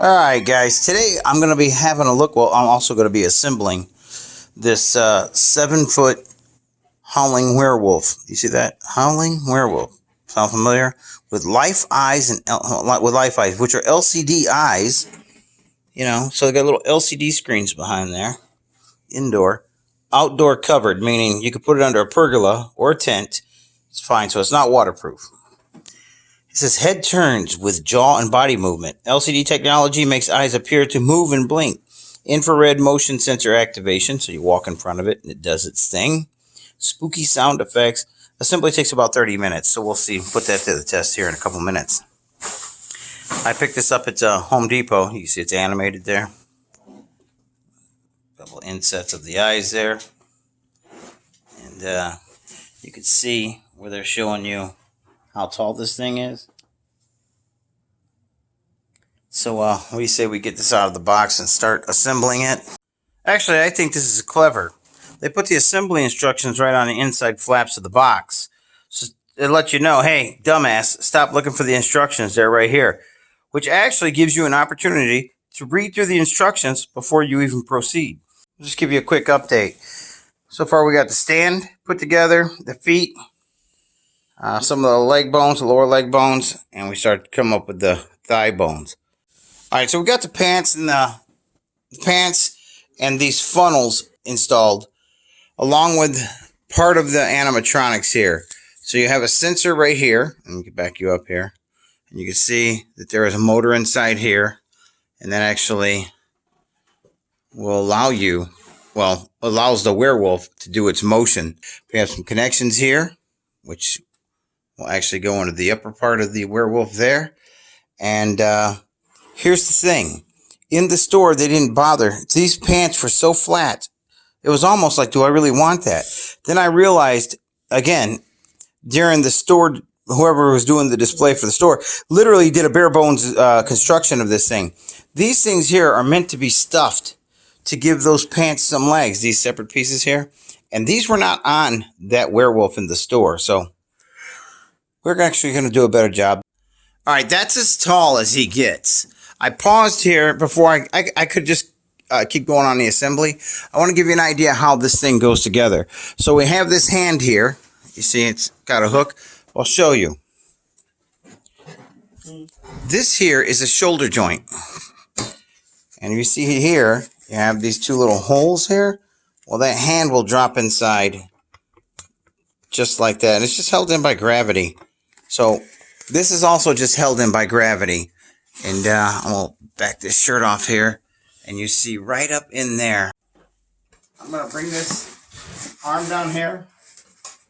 Alright guys, today I'm going to be having a look, well I'm also going to be assembling this 7-foot Howling Werewolf. You see that? Howling Werewolf. Sound familiar? With LifeEyes with LifeEyes, which are LCD eyes, you know, so they got little LCD screens behind there. Indoor. Outdoor covered, meaning you could put it under a pergola or a tent. It's fine, so it's not waterproof. It says head turns with jaw and body movement. LCD technology makes eyes appear to move and blink. Infrared motion sensor activation, so you walk in front of it and it does its thing. Spooky sound effects. Assembly takes about 30 minutes, so we'll see. Put that to the test here in a couple minutes. I picked this up at Home Depot. You can see it's animated there. A couple insets of the eyes there. And you can see where they're showing you how tall this thing is. So what do you say we get this out of the box and start assembling it? Actually, I think this is clever. They put the assembly instructions right on the inside flaps of the box. So it lets you know, hey, dumbass, stop looking for the instructions. They're right here. Which actually gives you an opportunity to read through the instructions before you even proceed. I'll just give you a quick update. So far we got the stand put together, the feet, some of the leg bones, the lower leg bones, and we start to come up with the thigh bones. Alright, so we got the pants and these funnels installed, along with part of the animatronics here. So you have a sensor right here. Let me back you up here. And you can see that there is a motor inside here. And that actually will allows the werewolf to do its motion. We have some connections here, which will actually go into the upper part of the werewolf there. And here's the thing. In the store, they didn't bother. These pants were so flat. It was almost like, do I really want that? Then I realized, again, during the store, whoever was doing the display for the store literally did a bare bones construction of this thing. These things here are meant to be stuffed to give those pants some legs, these separate pieces here. And these were not on that werewolf in the store. So we're actually going to do a better job. All right, that's as tall as he gets. I paused here before I could just keep going on the assembly. I want to give you an idea how this thing goes together. So we have this hand here. You see it's got a hook. I'll show you. This here is a shoulder joint. And you see here, you have these two little holes here. Well, that hand will drop inside just like that. And it's just held in by gravity. So this is also just held in by gravity. And I'm going to back this shirt off here. And you see right up in there. I'm going to bring this arm down here.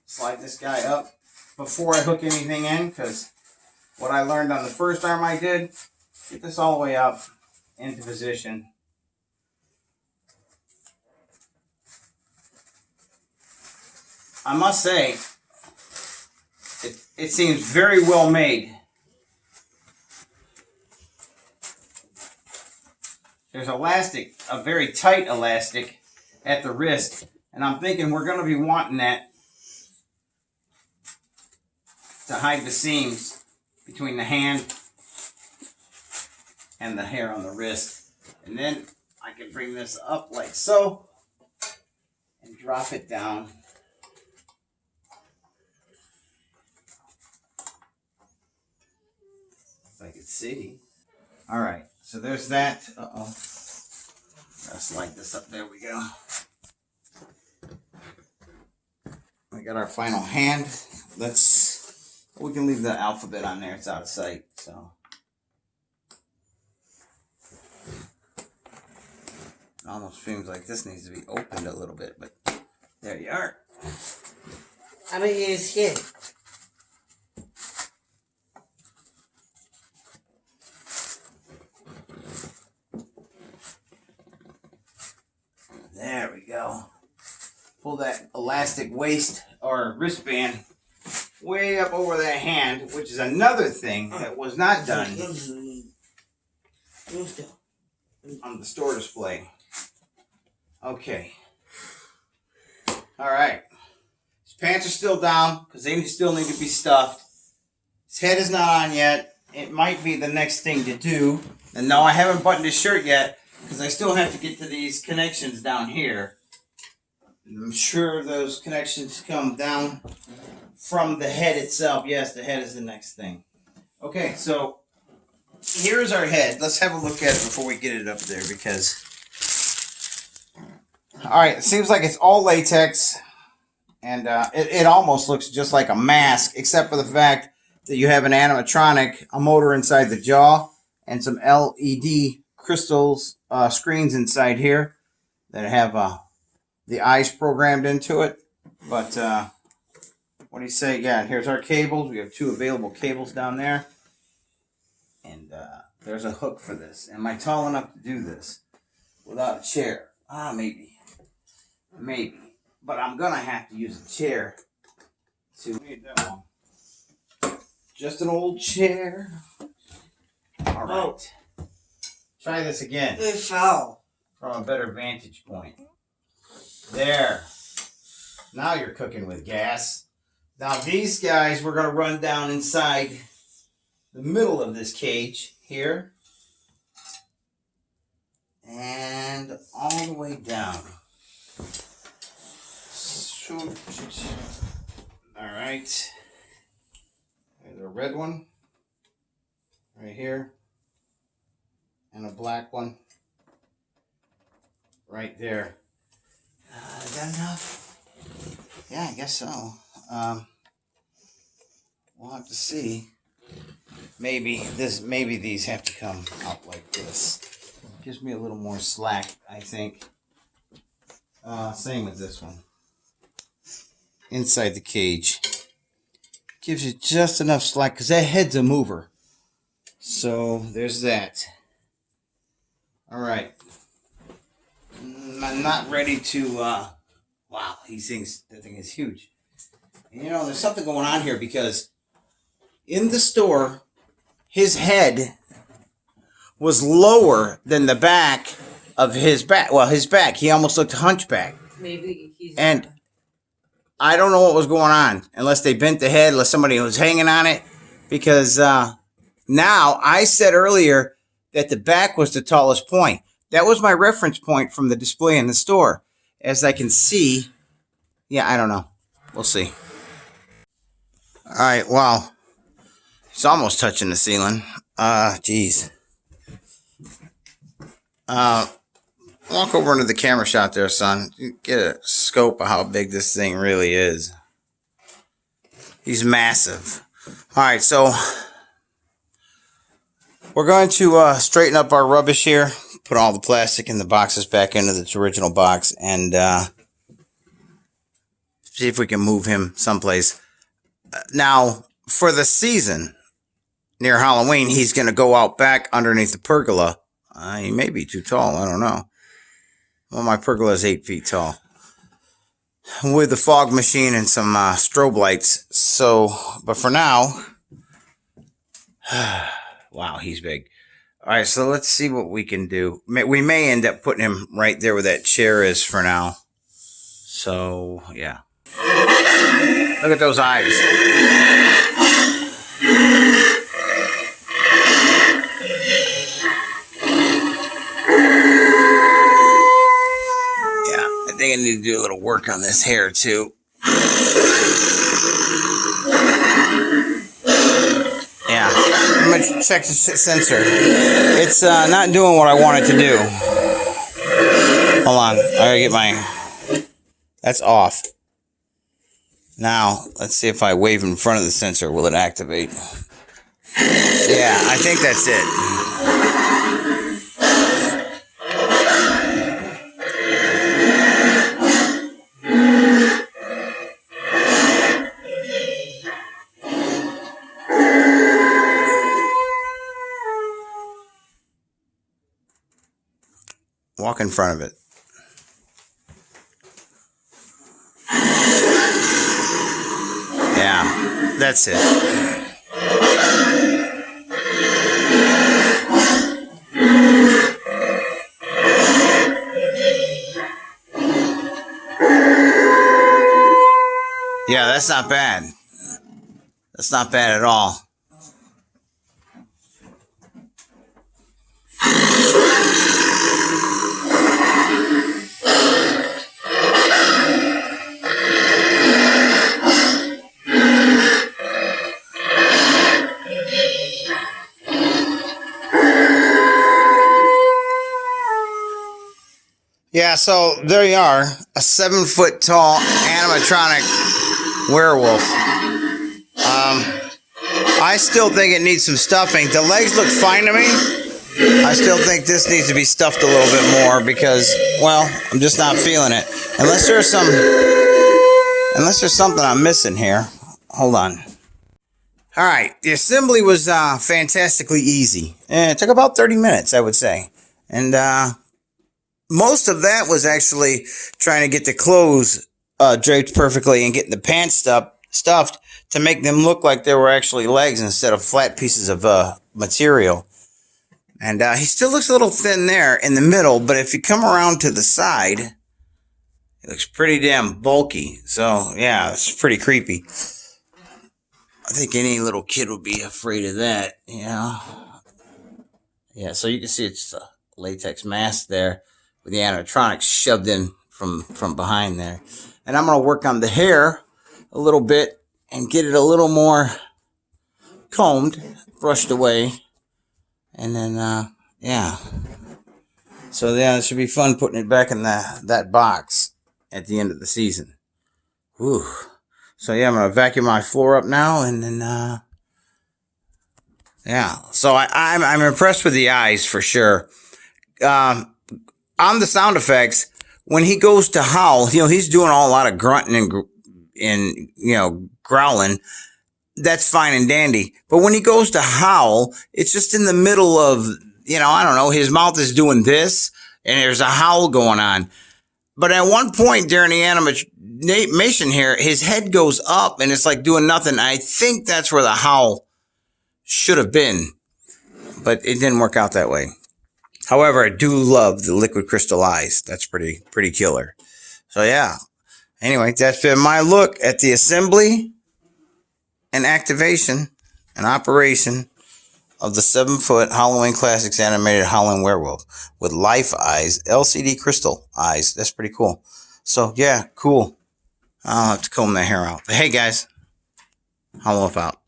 Slide this guy up before I hook anything in. Because what I learned on the first arm I did, get this all the way up into position. I must say, it seems very well made. There's elastic, a very tight elastic at the wrist, and I'm thinking we're going to be wanting that to hide the seams between the hand and the hair on the wrist. And then I can bring this up like so and drop it down. If I could see. All right, so there's that. Uh-oh. Gotta slide this up. There we go. We got our final hand. We can leave the alphabet on there. It's out of sight, so. It almost seems like this needs to be opened a little bit, but there you are. I mean, it's here. There we go. Pull that elastic waist or wristband way up over that hand, which is another thing that was not done on the store display. Okay. All right. His pants are still down because they still need to be stuffed. His head is not on yet. it might be the next thing to do. And no, I haven't buttoned his shirt yet because I still have to get to these connections down here. I'm sure those connections come down from the head itself. Yes, the head is the next thing. Okay, so here's our head. Let's have a look at it before we get it up there because... Alright, it seems like it's all latex. And it almost looks just like a mask, except for the fact that you have an animatronic, a motor inside the jaw, and some LED crystals, screens inside here that have the eyes programmed into it. But what do you say? Yeah, here's our cables. We have 2 available cables down there. And there's a hook for this. Am I tall enough to do this without a chair? Maybe. Maybe. But I'm going to have to use a chair to need that one. Just an old chair. All right. Try this again. It fell. From a better vantage point. There. Now you're cooking with gas. Now these guys we're going to run down inside the middle of this cage here. And all the way down. All right. There's a red one right here, and a black one right there. Is that enough? Yeah, I guess so. We'll have to see. Maybe these have to come out like this. Gives me a little more slack, I think. Same with this one. Inside the cage. Gives you just enough slack because that head's a mover. So there's that. Alright. I'm not ready to wow, he thinks that thing is huge. And, you know, there's something going on here because in the store his head was lower than the back of his back. Well, his back. He almost looked hunchback. Maybe he's... And I don't know what was going on, unless they bent the head, unless somebody was hanging on it. Because now, I said earlier that the back was the tallest point. That was my reference point from the display in the store. As I can see, yeah, I don't know. We'll see. All right, wow. It's almost touching the ceiling. Geez. Walk over into the camera shot there, son. Get a scope of how big this thing really is. He's massive. All right, so we're going to straighten up our rubbish here. Put all the plastic in the boxes back into its original box. And see if we can move him someplace. Now, for the season, near Halloween, he's going to go out back underneath the pergola. He may be too tall. I don't know. Well, my pergola is 8 feet tall. With the fog machine and some strobe lights. So, but for now... wow, he's big. All right, so let's see what we can do. We may end up putting him right there where that chair is for now. So, yeah. Look at those eyes. I think I need to do a little work on this hair too. Yeah, I'm gonna check the sensor. It's not doing what I want it to do. Hold on, I gotta get my... That's off. Now, let's see if I wave in front of the sensor. Will it activate? Yeah, I think that's it. Walk in front of it. Yeah, that's it. Yeah, that's not bad. That's not bad at all. Yeah, so there you are, a 7-foot tall animatronic werewolf. I still think it needs some stuffing. The legs look fine to me. I still think this needs to be stuffed a little bit more because, well, I'm just not feeling it. Unless there's something I'm missing here. Hold on. All right, the assembly was fantastically easy. It took about 30 minutes, I would say. And most of that was actually trying to get the clothes draped perfectly and getting the pants stuffed to make them look like they were actually legs instead of flat pieces of material. And he still looks a little thin there in the middle, but if you come around to the side, it looks pretty damn bulky. So, yeah, it's pretty creepy. I think any little kid would be afraid of that, you know. Yeah, so you can see it's a latex mask there with the animatronics shoved in from behind there. And I'm going to work on the hair a little bit and get it a little more combed, brushed away. And then, yeah. So, yeah, it should be fun putting it back in that box at the end of the season. Whew. So, yeah, I'm going to vacuum my floor up now and then, yeah. So, I'm impressed with the eyes for sure. On the sound effects, when he goes to howl, you know, he's doing a lot of grunting and you know, growling. That's fine and dandy. But when he goes to howl, it's just in the middle of, you know, I don't know, his mouth is doing this and there's a howl going on. But at one point during the animation here, his head goes up and it's like doing nothing. I think that's where the howl should have been, but it didn't work out that way. However, I do love the liquid crystal eyes. That's pretty killer. So yeah. Anyway, that's been my look at the assembly and activation and operation of the 7-foot Halloween Classics animated Howling Werewolf with LifeEyes LCD crystal eyes. That's pretty cool. So yeah, cool. I'll have to comb that hair out. But hey guys, Howling Wolf out.